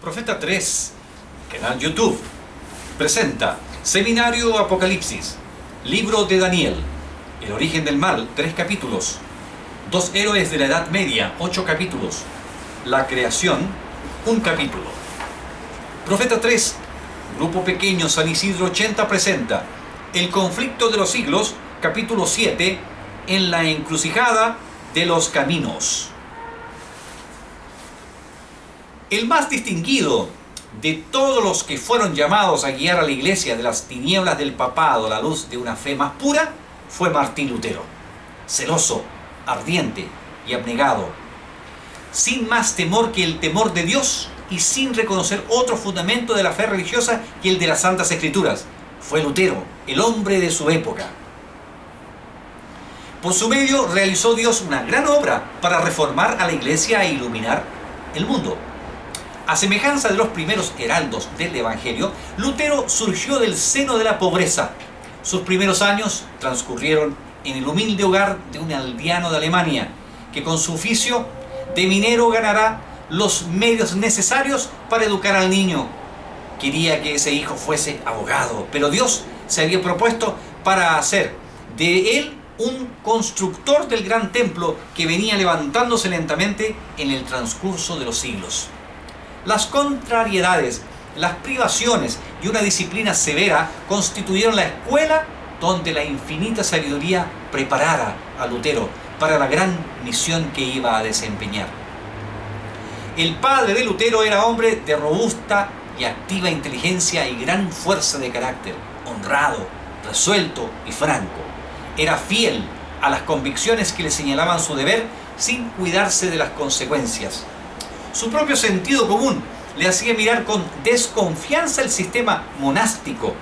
Profeta 3, canal YouTube, presenta Seminario Apocalipsis, Libro de Daniel, El origen del mal, 3 capítulos, Dos héroes de la Edad Media, 8 capítulos, La creación, 1 capítulo. Profeta 3, Grupo Pequeño San Isidro 80 presenta El conflicto de los siglos, capítulo 7, en la encrucijada de los caminos. El más distinguido de todos los que fueron llamados a guiar a la iglesia de las tinieblas del papado a la luz de una fe más pura fue Martín Lutero. Celoso, ardiente y abnegado, sin más temor que el temor de Dios y sin reconocer otro fundamento de la fe religiosa que el de las Santas Escrituras, fue Lutero, el hombre de su época. Por su medio realizó Dios una gran obra para reformar a la iglesia e iluminar el mundo. A semejanza de los primeros heraldos del Evangelio, Lutero surgió del seno de la pobreza. Sus primeros años transcurrieron en el humilde hogar de un aldeano de Alemania, que con su oficio de minero ganará los medios necesarios para educar al niño. Quería que ese hijo fuese abogado, pero Dios se había propuesto para hacer de él un constructor del gran templo que venía levantándose lentamente en el transcurso de los siglos. Las contrariedades, las privaciones y una disciplina severa constituyeron la escuela donde la infinita sabiduría preparara a Lutero para la gran misión que iba a desempeñar. El padre de Lutero era hombre de robusta y activa inteligencia y gran fuerza de carácter, honrado, resuelto y franco. Era fiel a las convicciones que le señalaban su deber sin cuidarse de las consecuencias. Su propio sentido común le hacía mirar con desconfianza el sistema monástico.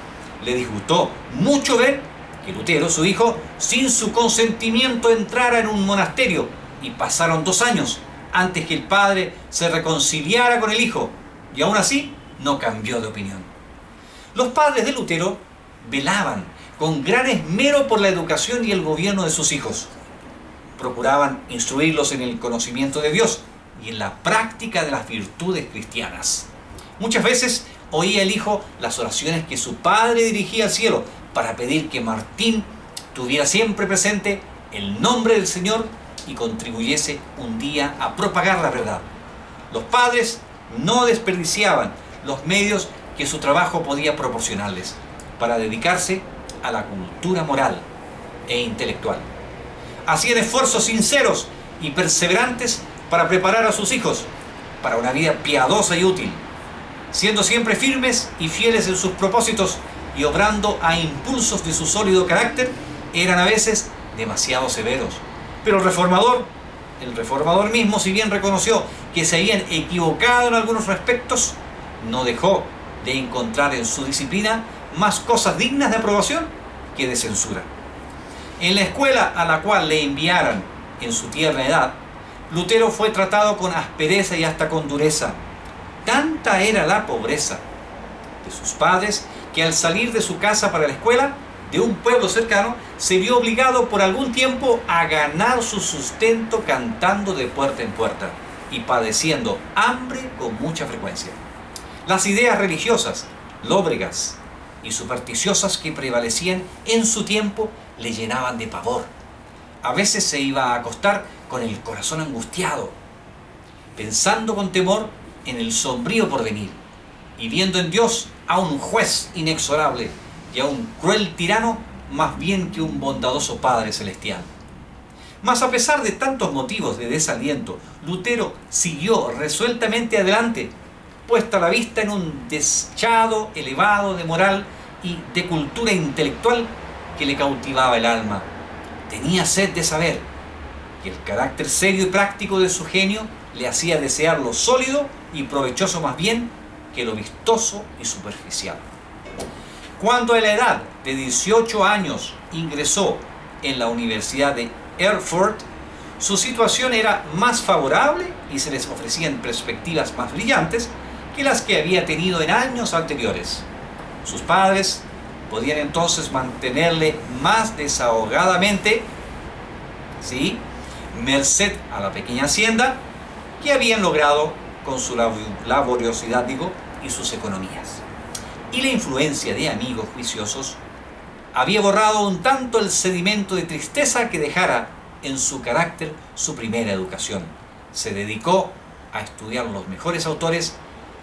Le disgustó mucho ver que Lutero, su hijo, sin su consentimiento entrara en un monasterio, y pasaron 2 años antes que el padre se reconciliara con el hijo, y aún así no cambió de opinión. Los padres de Lutero velaban con gran esmero por la educación y el gobierno de sus hijos. Procuraban instruirlos en el conocimiento de Dios y en la práctica de las virtudes cristianas. Muchas veces oía el hijo las oraciones que su padre dirigía al cielo para pedir que Martín tuviera siempre presente el nombre del Señor y contribuyese un día a propagar la verdad. Los padres no desperdiciaban los medios que su trabajo podía proporcionarles para dedicarse a la cultura moral e intelectual. Hacían esfuerzos sinceros y perseverantes para preparar a sus hijos para una vida piadosa y útil, siendo siempre firmes y fieles en sus propósitos y obrando a impulsos de su sólido carácter. Eran a veces demasiado severos. Pero el reformador mismo, si bien reconoció que se habían equivocado en algunos respectos, no dejó de encontrar en su disciplina más cosas dignas de aprobación que de censura. En la escuela a la cual le enviaran en su tierna edad, Lutero fue tratado con aspereza y hasta con dureza. Tanta era la pobreza de sus padres que al salir de su casa para la escuela de un pueblo cercano, se vio obligado por algún tiempo a ganar su sustento cantando de puerta en puerta y padeciendo hambre con mucha frecuencia. Las ideas religiosas, lóbregas y supersticiosas que prevalecían en su tiempo le llenaban de pavor. A veces se iba a acostar con el corazón angustiado, pensando con temor en el sombrío porvenir y viendo en Dios a un juez inexorable y a un cruel tirano más bien que un bondadoso Padre Celestial. Mas a pesar de tantos motivos de desaliento, Lutero siguió resueltamente adelante, puesta la vista en un deschado elevado de moral y de cultura intelectual que le cautivaba el alma. Tenía sed de saber, y el carácter serio y práctico de su genio le hacía desear lo sólido y provechoso más bien que lo vistoso y superficial. Cuando a la edad de 18 años ingresó en la Universidad de Erfurt, su situación era más favorable y se les ofrecían perspectivas más brillantes que las que había tenido en años anteriores. Sus padres podían entonces mantenerle más desahogadamente, ¿sí?, merced a la pequeña hacienda que habían logrado con su laboriosidad, y sus economías. Y la influencia de amigos juiciosos había borrado un tanto el sedimento de tristeza que dejara en su carácter su primera educación. Se dedicó a estudiar los mejores autores,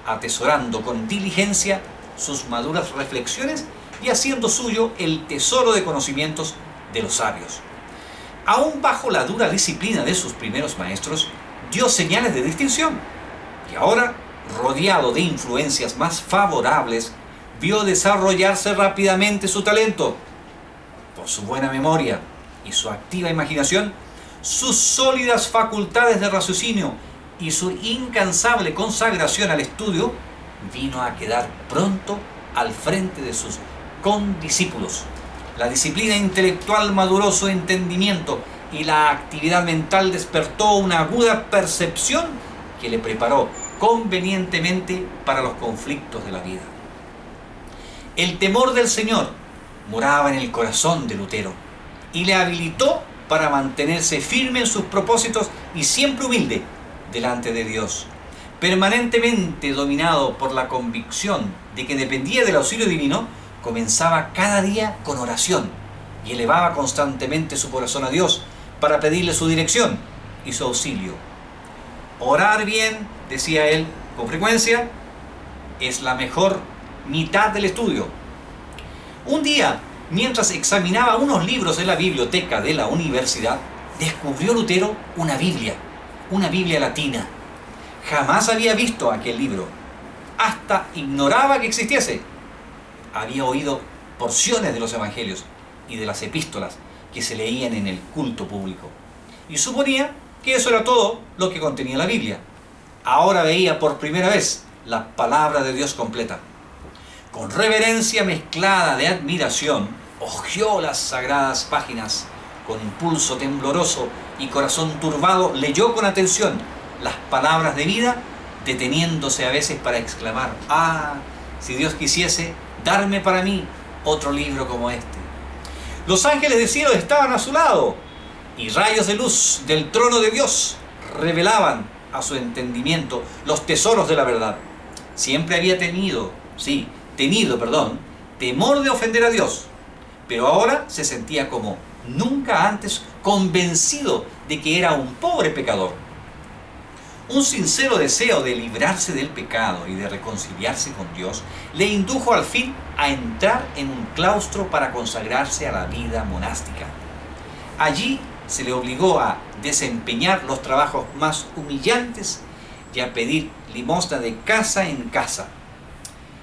atesorando con diligencia sus maduras reflexiones y haciendo suyo el tesoro de conocimientos de los sabios. Aún bajo la dura disciplina de sus primeros maestros, dio señales de distinción, y ahora, rodeado de influencias más favorables, vio desarrollarse rápidamente su talento. Por su buena memoria y su activa imaginación, sus sólidas facultades de raciocinio y su incansable consagración al estudio, vino a quedar pronto al frente de sus condiscípulos. La disciplina intelectual maduró su entendimiento y la actividad mental despertó una aguda percepción que le preparó convenientemente para los conflictos de la vida. El temor del Señor moraba en el corazón de Lutero y le habilitó para mantenerse firme en sus propósitos y siempre humilde delante de Dios, permanentemente dominado por la convicción de que dependía del auxilio divino. Comenzaba cada día con oración y elevaba constantemente su corazón a Dios para pedirle su dirección y su auxilio. Orar bien, decía él con frecuencia, es la mejor mitad del estudio. Un día, mientras examinaba unos libros de la biblioteca de la universidad, descubrió Lutero una Biblia latina. Jamás había visto aquel libro, hasta ignoraba que existiese. Había oído porciones de los evangelios y de las epístolas que se leían en el culto público, y suponía que eso era todo lo que contenía la Biblia. Ahora veía por primera vez la palabra de Dios completa. Con reverencia mezclada de admiración, hojeó las sagradas páginas. Con impulso tembloroso y corazón turbado, leyó con atención las palabras de vida, deteniéndose a veces para exclamar: ¡ah, si Dios quisiese darme para mí otro libro como este! Los ángeles del cielo estaban a su lado, y rayos de luz del trono de Dios revelaban a su entendimiento los tesoros de la verdad. Siempre había tenido temor de ofender a Dios, pero ahora se sentía como nunca antes convencido de que era un pobre pecador. Un sincero deseo de librarse del pecado y de reconciliarse con Dios le indujo al fin a entrar en un claustro para consagrarse a la vida monástica. Allí se le obligó a desempeñar los trabajos más humillantes y a pedir limosna de casa en casa.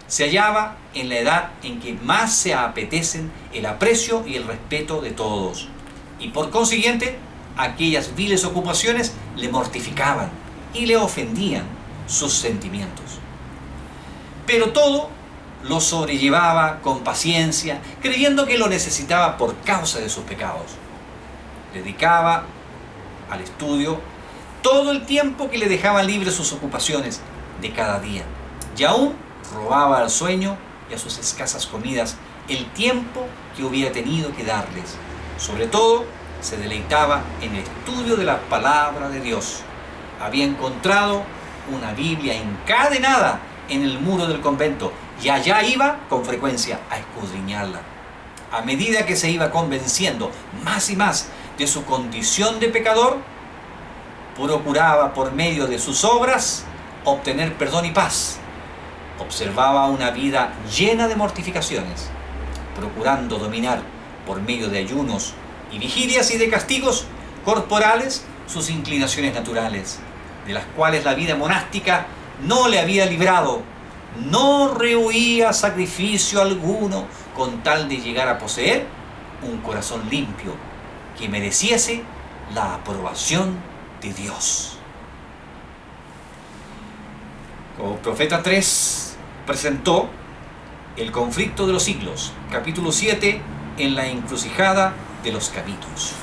Se hallaba en la edad en que más se apetecen el aprecio y el respeto de todos, y por consiguiente aquellas viles ocupaciones le mortificaban y le ofendían sus sentimientos. Pero todo lo sobrellevaba con paciencia, creyendo que lo necesitaba por causa de sus pecados. Dedicaba al estudio todo el tiempo que le dejaban libres sus ocupaciones de cada día, y aún robaba al sueño y a sus escasas comidas el tiempo que hubiera tenido que darles. Sobre todo, se deleitaba en el estudio de la palabra de Dios. Había encontrado una Biblia encadenada en el muro del convento y allá iba con frecuencia a escudriñarla. A medida que se iba convenciendo más y más de su condición de pecador, procuraba por medio de sus obras obtener perdón y paz. Observaba una vida llena de mortificaciones, procurando dominar por medio de ayunos y vigilias y de castigos corporales sus inclinaciones naturales, de las cuales la vida monástica no le había librado. No rehuía sacrificio alguno con tal de llegar a poseer un corazón limpio que mereciese la aprobación de Dios. Como Profeta 3 presentó el conflicto de los siglos, capítulo 7, en la encrucijada de los caminos.